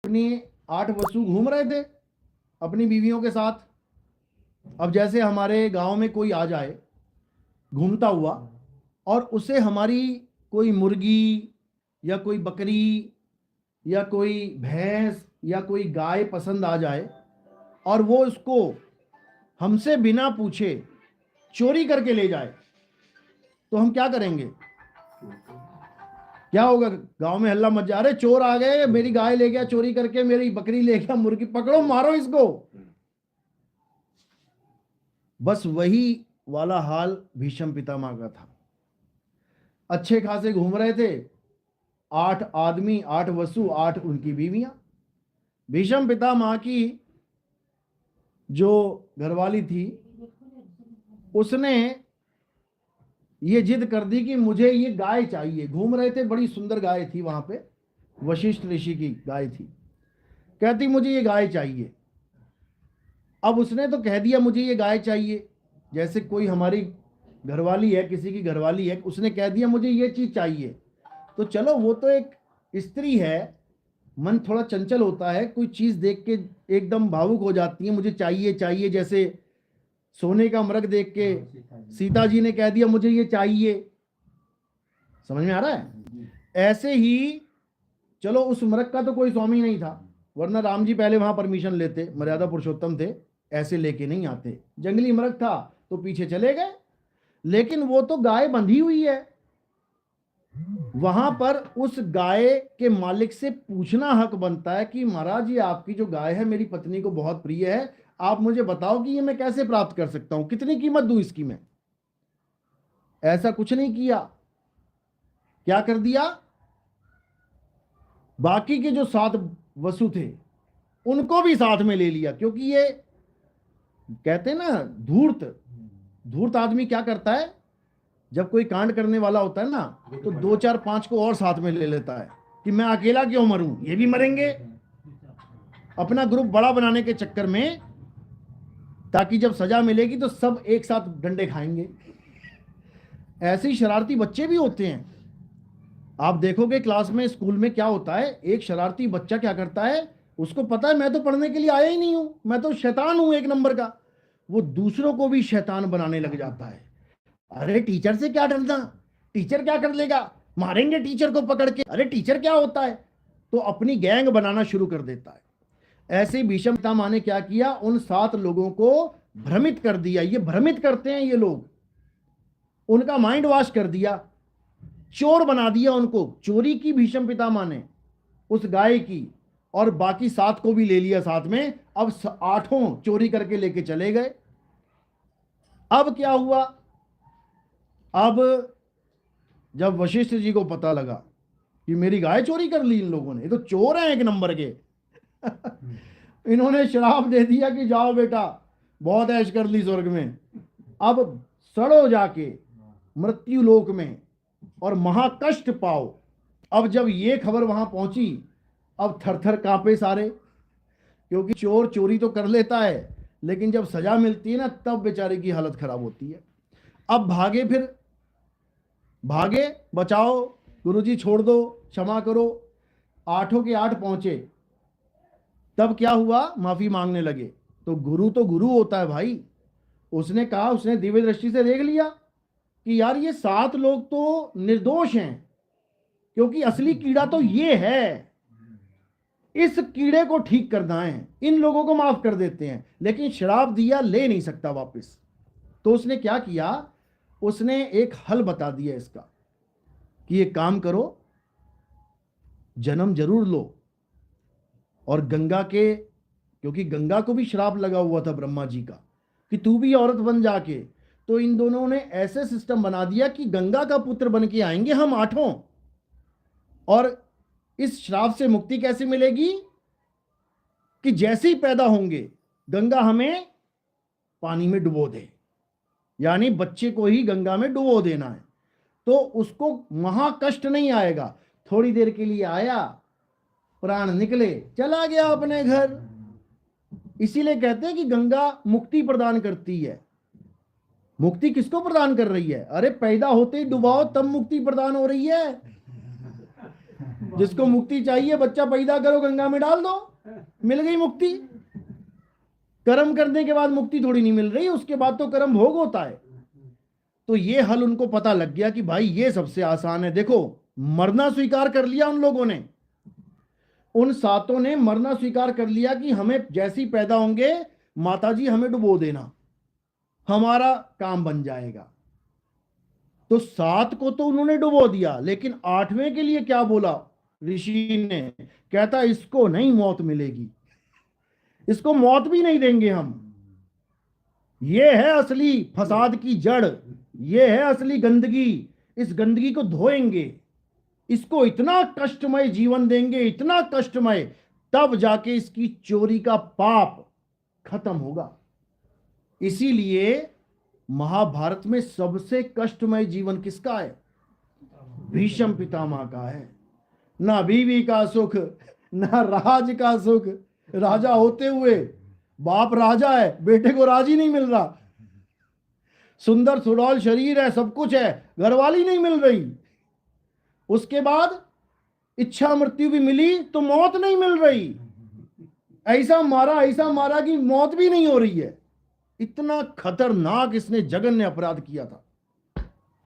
अपनी 8 वसु घूम रहे थे अपनी बीवियों के साथ। अब जैसे हमारे गांव में कोई आ जाए घूमता हुआ और उसे हमारी कोई मुर्गी या कोई बकरी या कोई भैंस या कोई गाय पसंद आ जाए और वो उसको हमसे बिना पूछे चोरी करके ले जाए, तो हम क्या करेंगे? क्या होगा? गांव में हल्ला मच जा, अरे चोर आ गए, मेरी गाय ले गया चोरी करके, मेरी बकरी ले गया, मुर्गी, पकड़ो मारो इसको। बस वही वाला हाल भीष्म पितामह का था। अच्छे खासे घूम रहे थे, 8 आदमी, 8 वसु, 8 उनकी बीवियां। भीष्म पितामह की जो घरवाली थी उसने ये जिद कर दी कि मुझे ये गाय चाहिए। घूम रहे थे, बड़ी सुंदर गाय थी वहां पे, वशिष्ठ ऋषि की गाय थी। कहती मुझे ये गाय चाहिए। अब उसने तो कह दिया मुझे ये गाय चाहिए, जैसे कोई हमारी घरवाली है, किसी की घरवाली है, उसने कह दिया मुझे ये चीज चाहिए, तो चलो वो तो एक स्त्री है, मन थोड़ा चंचल होता है, कोई चीज देख के एकदम भावुक हो जाती है, मुझे चाहिए चाहिए। जैसे सोने का मृग देख के सीता जी ने कह दिया मुझे ये चाहिए। समझ में आ रहा है? ऐसे ही चलो, उस मृग का तो कोई स्वामी नहीं था, वरना राम जी पहले वहां परमिशन लेते, मर्यादा पुरुषोत्तम थे, ऐसे लेके नहीं आते। जंगली मृग था तो पीछे चले गए, लेकिन वो तो गाय बंधी हुई है। वहां पर उस गाय के मालिक से पूछना हक बनता है कि महाराज ये आपकी जो गाय है मेरी पत्नी को बहुत प्रिय है, आप मुझे बताओ कि ये मैं कैसे प्राप्त कर सकता हूं, कितनी कीमत दूं इसकी मैं। ऐसा कुछ नहीं किया। क्या कर दिया? बाकी के जो 7 वसु थे उनको भी साथ में ले लिया, क्योंकि ये कहते हैं ना, धूर्त धूर्त आदमी क्या करता है, जब कोई कांड करने वाला होता है ना, तो 2 4 5 को और साथ में ले लेता है कि मैं अकेला क्यों मरूं, ये भी मरेंगे। अपना ग्रुप बड़ा बनाने के चक्कर में, ताकि जब सजा मिलेगी तो सब एक साथ डंडे खाएंगे। ऐसे ही शरारती बच्चे भी होते हैं। आप देखोगे क्लास में, स्कूल में क्या होता है, एक शरारती बच्चा क्या करता है, उसको पता है मैं तो पढ़ने के लिए आया ही नहीं हूं, मैं तो शैतान हूं 1 नंबर का, वो दूसरों को भी शैतान बनाने लग जाता है। अरे टीचर से क्या डरना, टीचर क्या कर लेगा, मारेंगे टीचर को पकड़ के, अरे टीचर क्या होता है, तो अपनी गैंग बनाना शुरू कर देता है। ऐसे ही भीष्म पितामह ने क्या किया, उन 7 लोगों को भ्रमित कर दिया। ये भ्रमित करते हैं ये लोग, उनका माइंड वॉश कर दिया, चोर बना दिया उनको। चोरी की भीष्म पितामह ने उस गाय की, और बाकी 7 को भी ले लिया साथ में। अब 8 चोरी करके लेके चले गए। अब क्या हुआ? अब जब वशिष्ठ जी को पता लगा कि मेरी गाय चोरी कर ली इन लोगों ने, ये तो चोर हैं 1 नंबर के इन्होंने श्राप दे दिया कि जाओ बेटा, बहुत ऐश कर ली स्वर्ग में, अब सड़ो जाके मृत्यु लोक में और महाकष्ट पाओ। अब जब ये खबर वहां पहुंची, अब थर थर कांपे सारे, क्योंकि चोर चोरी तो कर लेता है, लेकिन जब सजा मिलती है ना, तब बेचारे की हालत खराब होती है। अब भागे, फिर भागे, बचाओ गुरुजी, छोड़ दो, क्षमा करो। 8 के 8 पहुंचे। तब क्या हुआ? माफी मांगने लगे। तो गुरु होता है भाई। उसने कहा, उसने दिव्य दृष्टि से देख लिया कि यार ये 7 लोग तो निर्दोष हैं, क्योंकि असली कीड़ा तो ये है, इस कीड़े को ठीक करना है, इन लोगों को माफ कर देते हैं, लेकिन श्राप दिया ले नहीं सकता वापस। तो उसने क्या किया, उसने एक हल बता दिया इसका कि ये काम करो, जन्म जरूर लो, और गंगा के, क्योंकि गंगा को भी श्राप लगा हुआ था ब्रह्मा जी का कि तू भी औरत बन जाके, तो इन दोनों ने ऐसे सिस्टम बना दिया कि गंगा का पुत्र बन के आएंगे हम 8। और इस श्राप से मुक्ति कैसे मिलेगी कि जैसे ही पैदा होंगे गंगा हमें पानी में डुबो दे, यानी बच्चे को ही गंगा में डुबो देना है, तो उसको महाकष्ट नहीं आएगा। थोड़ी देर के लिए आया, प्राण निकले, चला गया अपने घर। इसीलिए कहते हैं कि गंगा मुक्ति प्रदान करती है। मुक्ति किसको प्रदान कर रही है? अरे पैदा होते ही डुबाओ तब मुक्ति प्रदान हो रही है। जिसको मुक्ति चाहिए बच्चा पैदा करो, गंगा में डाल दो, मिल गई मुक्ति। कर्म करने के बाद मुक्ति थोड़ी नहीं मिल रही, उसके बाद तो कर्म भोग होता है। तो ये हल उनको पता लग गया कि भाई ये सबसे आसान है। देखो, मरना स्वीकार कर लिया उन लोगों ने, उन सातों ने मरना स्वीकार कर लिया कि हमें जैसी पैदा होंगे माताजी हमें डुबो देना, हमारा काम बन जाएगा। तो 7 को तो उन्होंने डुबो दिया, लेकिन 8वें के लिए क्या बोला ऋषि ने? कहता इसको नहीं मौत मिलेगी, इसको मौत भी नहीं देंगे हम। ये है असली फसाद की जड़, ये है असली गंदगी। इस गंदगी को धोएंगे, इसको इतना कष्टमय जीवन देंगे, इतना कष्टमय, तब जाके इसकी चोरी का पाप खत्म होगा। इसीलिए महाभारत में सबसे कष्टमय जीवन किसका है? भीष्म पितामह का है। ना बीवी का सुख, ना राज का सुख, राजा होते हुए बाप राजा है, बेटे को राज ही नहीं मिल रहा। सुंदर सुडौल शरीर है, सब कुछ है, घरवाली नहीं मिल रही। उसके बाद इच्छा मृत्यु भी मिली तो मौत नहीं मिल रही। ऐसा मारा कि मौत भी नहीं हो रही है। इतना खतरनाक इसने जघन्य अपराध किया था।